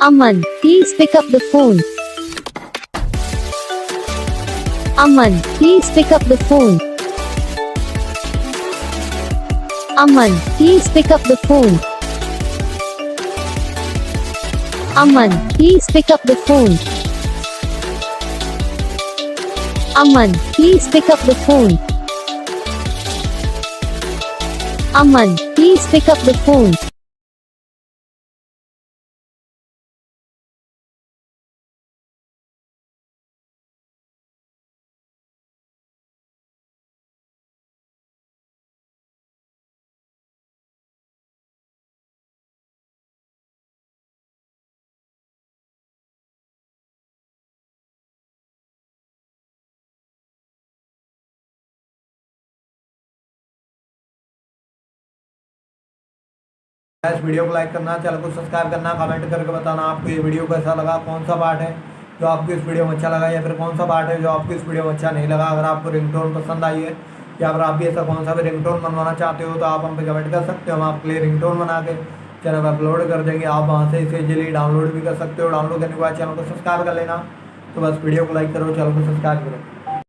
Aman, please pick up the phone. Aman, please pick up the phone. Aman, please pick up the phone. Aman, please pick up the phone. Aman, please pick up the phone. Aman, please pick up the phone. इस video को like करना, channel को subscribe करना, comment करके बताना आपको ये video कैसा लगा, कौन सा पार्ट है जो आपको इस वीडियो में अच्छा लगा, या फिर कौन सा पार्ट है जो आपको इस वीडियो में अच्छा नहीं लगा। अगर आपको रिंगटोन पसंद आई है या फिर आप भी ऐसा कौन सा भी रिंगटोन बनवाना चाहते हो तो आप हम पे कमेंट कर सकते हो। हम आपके लिए रिंगटोन बना के चैनल पर अपलोड कर देंगे। आप वहाँ से इसे इजीली डाउनलोड भी कर सकते हो। डाउनलोड करने के बाद चैनल को सब्सक्राइब कर लेना। तो बस वीडियो को लाइक करो, चैनल को सब्सक्राइब करो।